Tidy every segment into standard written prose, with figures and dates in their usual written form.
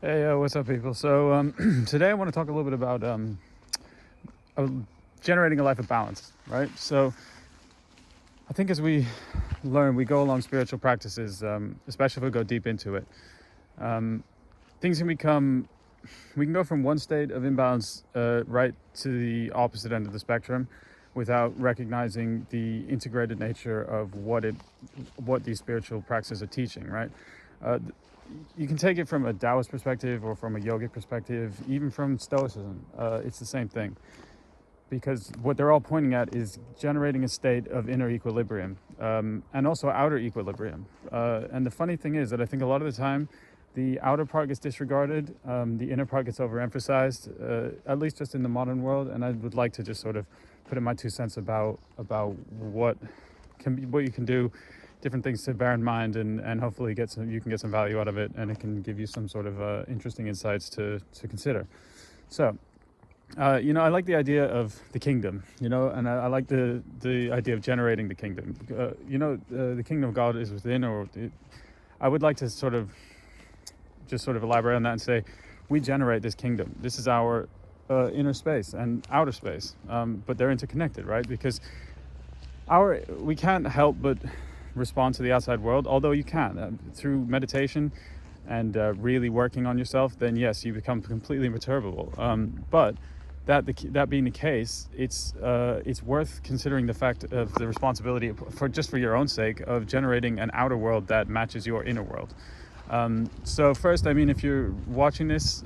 Hey, what's up, people? So today I want to talk a little bit about uh, generating a life of balance, right? So I think as we learn, we go along spiritual practices, especially if we go deep into it. Um, things we can go from one state of imbalance right to the opposite end of the spectrum without recognizing the integrated nature of what these spiritual practices are teaching, right? Uh, you can take it from a Taoist perspective or from a yogic perspective, even from Stoicism. It's the same thing because what they're all pointing at is generating a state of inner equilibrium and also outer equilibrium. And the funny thing is that I think a lot of the time the outer part gets disregarded, the inner part gets overemphasized, at least just in the modern world. And I would like to just sort of put in my 2 cents about what you can do, different things to bear in mind, and hopefully you can get some value out of it, and it can give you some sort of interesting insights to consider. So, I like the idea of the kingdom, and I like the idea of generating the kingdom. The kingdom of God is within, I would like to sort of elaborate on that and say, we generate this kingdom. This is our inner space and outer space, but they're interconnected, right? Because we can't help but respond to the outside world, although you can through meditation and really working on yourself. Then yes, you become completely imperturbable. But that being the case, it's worth considering the fact of the responsibility for your own sake of generating an outer world that matches your inner world. So first, I mean, if you're watching this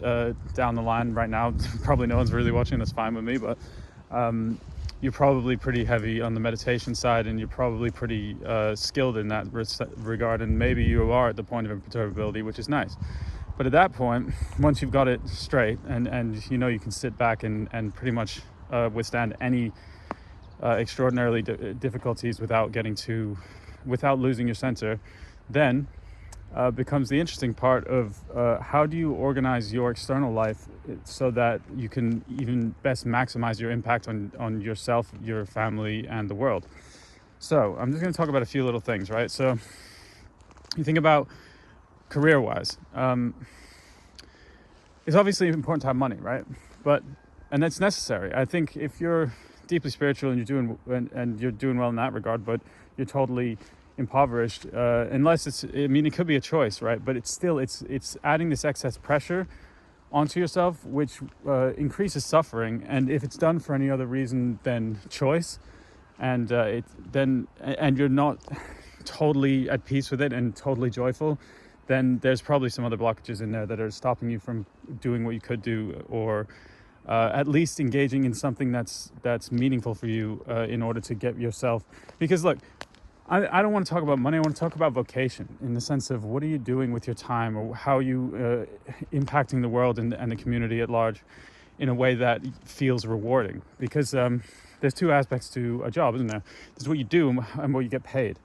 down the line right now, probably no one's really watching. That's fine with me, but you're probably pretty heavy on the meditation side, and you're probably pretty skilled in that regard, and maybe you are at the point of imperturbability, which is nice. But at that point, once you've got it straight and you can sit back and pretty much withstand any extraordinarily difficulties without losing your center, then becomes the interesting part of how do you organize your external life so that you can even best maximize your impact on yourself, your family, and the world. So I'm just going to talk about a few little things, right? So you think about career-wise. It's obviously important to have money, right? And that's necessary. I think if you're deeply spiritual and you're doing well in that regard, but you're totally impoverished, unless it could be a choice, right? But it's adding this excess pressure onto yourself, which increases suffering. And if it's done for any other reason than choice, and you're not totally at peace with it and totally joyful, then there's probably some other blockages in there that are stopping you from doing what you could do, or at least engaging in something that's meaningful for you in order to get yourself. Because look, I don't want to talk about money. I want to talk about vocation, in the sense of what are you doing with your time, or how are you impacting the world and the community at large in a way that feels rewarding. Because there's two aspects to a job, isn't there? There's what you do and what you get paid.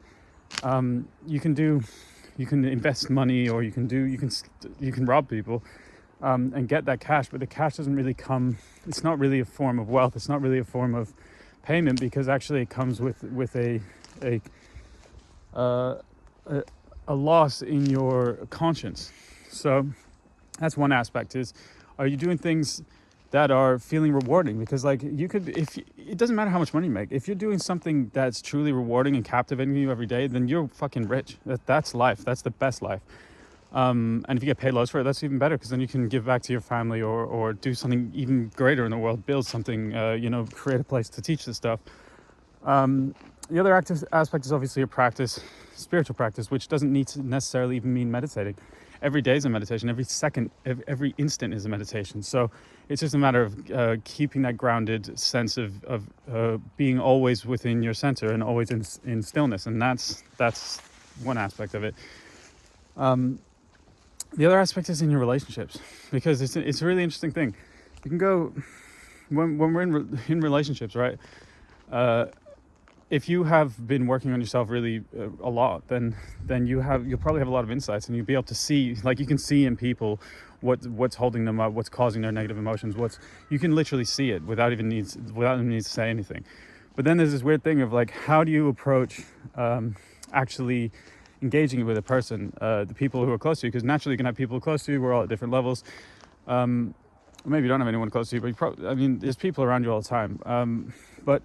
You can invest money, or you can rob people and get that cash, but the cash doesn't really come. It's not really a form of wealth. It's not really a form of payment, because actually it comes with a loss in your conscience. So that's one aspect: is, are you doing things that are feeling rewarding? Because if it doesn't matter how much money you make, if you're doing something that's truly rewarding and captivating you every day, then you're fucking rich. That's life. That's the best life. And if you get paid loads for it, that's even better, because then you can give back to your family, or do something even greater in the world, build something, create a place to teach this stuff. The other aspect is obviously a practice, spiritual practice, which doesn't need to necessarily even mean meditating. Every day is a meditation. Every second, every instant is a meditation. So it's just a matter of keeping that grounded sense of being always within your center and always in stillness. And that's one aspect of it. The other aspect is in your relationships, because it's a really interesting thing. You can go when we're in relationships, right? If you have been working on yourself really a lot, then you'll probably have a lot of insights, and you'll be able to see, you can see in people what's holding them up, what's causing their negative emotions. You can literally see it without even need to say anything. But then there's this weird thing of how do you approach actually engaging with a person, the people who are close to you, because naturally you can have people close to you. We're all at different levels. Maybe you don't have anyone close to you, but there's people around you all the time. But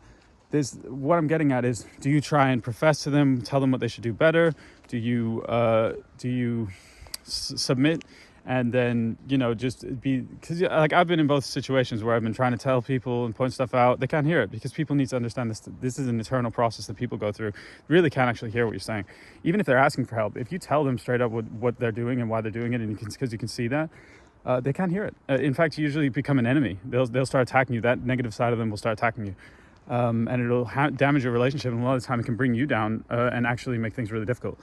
what I'm getting at is, do you try and profess to them, tell them what they should do better? Do you submit? And then, just because like I've been in both situations where I've been trying to tell people and point stuff out. They can't hear it because people need to understand this is an eternal process that people go through. They really can't actually hear what you're saying. Even if they're asking for help, if you tell them straight up what they're doing and why they're doing it, and because you can see that, they can't hear it. In fact, you usually become an enemy. They'll start attacking you. That negative side of them will start attacking you. And it'll damage your relationship, and a lot of the time it can bring you down and actually make things really difficult.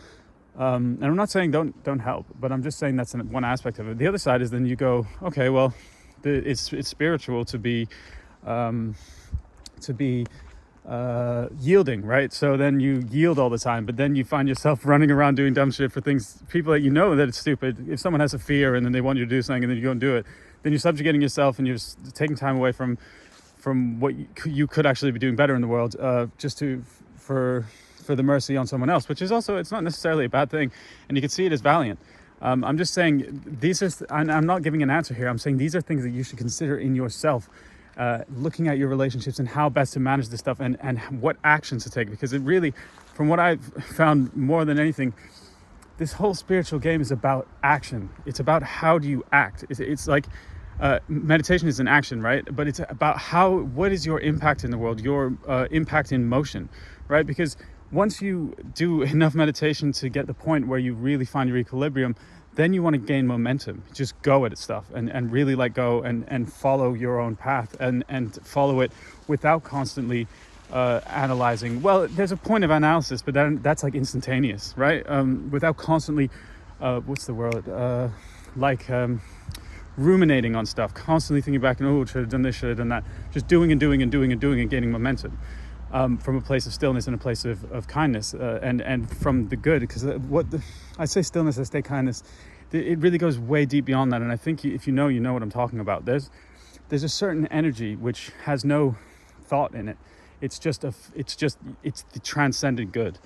And I'm not saying don't help, but I'm just saying that's one aspect of it. The other side is then you go, okay, well, it's spiritual to be yielding, right? So then you yield all the time, but then you find yourself running around doing dumb shit for people that that it's stupid. If someone has a fear and then they want you to do something and then you go and do it, then you're subjugating yourself and you're just taking time away from what you could actually be doing better in the world, for the mercy on someone else, which is also, it's not necessarily a bad thing, and you can see it as valiant. I'm just saying I'm not giving an answer here. I'm saying these are things that you should consider in yourself, looking at your relationships and how best to manage this stuff and what actions to take, because it really, from what I've found more than anything, this whole spiritual game is about action. It's about how do you act. It's like meditation is an action, right? But it's about what is your impact in the world, your impact in motion, right? Because once you do enough meditation to get the point where you really find your equilibrium, then you want to gain momentum. Just go at it stuff and really let go and follow your own path and follow it without constantly analyzing. Well, there's a point of analysis, but then that's like instantaneous, right? Without constantly, what's the word? Ruminating on stuff, constantly thinking back and, should have done this, should have done that. Just doing and gaining momentum. From a place of stillness and a place of kindness, and from the good, because I say stillness, I say kindness, it really goes way deep beyond that. And I think if you know what I'm talking about. There's a certain energy which has no thought in it. It's the transcendent good,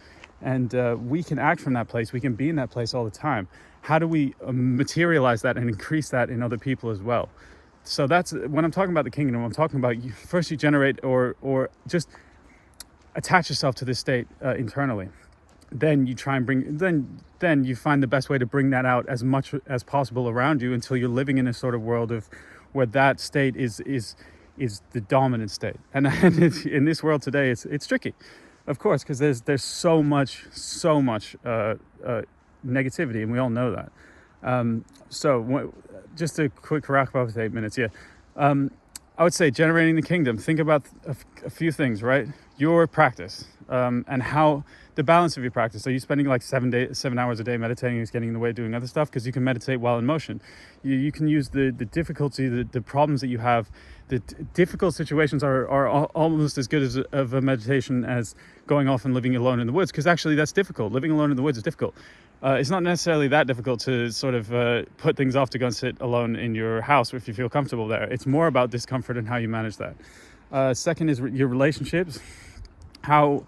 and we can act from that place. We can be in that place all the time. How do we materialize that and increase that in other people as well? So that's when I'm talking about the kingdom. I'm talking about first you generate or just attach yourself to this state internally. Then you try and then you find the best way to bring that out as much as possible around you until you're living in a sort of world of where that state is the dominant state. And in this world today, it's tricky, of course, because there's so much negativity, and we all know that. So just a quick wrap up with 8 minutes. I would say generating the kingdom. Think about a few things, right? Your practice, and how the balance of your practice. Are you spending like 7 hours a day meditating is getting in the way of doing other stuff? Because you can meditate while in motion. You can use the difficulty, the problems that you have. The difficult situations are almost as good of a meditation as going off and living alone in the woods, because actually that's difficult. Living alone in the woods is difficult. It's not necessarily that difficult to sort of put things off to go and sit alone in your house if you feel comfortable there. It's more about discomfort and how you manage that. Second is your relationships. How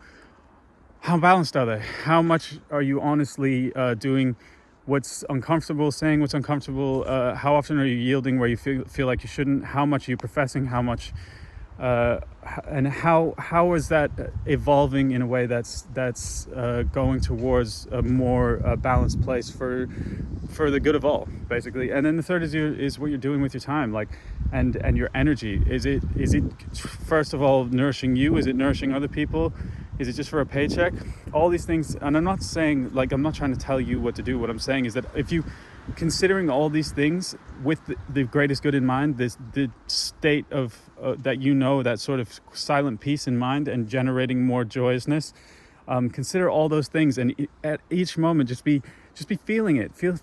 balanced are they? How much are you honestly doing what's uncomfortable, saying what's uncomfortable? How often are you yielding where you feel like you shouldn't? How much are you professing? How much, and how is that evolving in a way that's going towards a more balanced place for the good of all, basically? And then the third is what you're doing with your time, like, and your energy. Is it first of all nourishing you? Is it nourishing other people? Is it just for a paycheck? All these things, and I'm not saying, like, I'm not trying to tell you what to do. What I'm saying is that if you, considering all these things with the greatest good in mind, the state of that sort of silent peace in mind and generating more joyousness, consider all those things, and at each moment just be feeling it, feel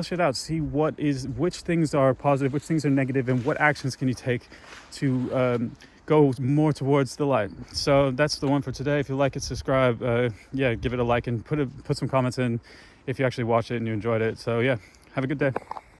shit out, see which ththings are positive, which things are negative, and what actions can you take to go more towards the light. So that's the one for today. If you like it, subscribe, give it a like, and put some comments in if you actually watched it and you enjoyed it. So have a good day.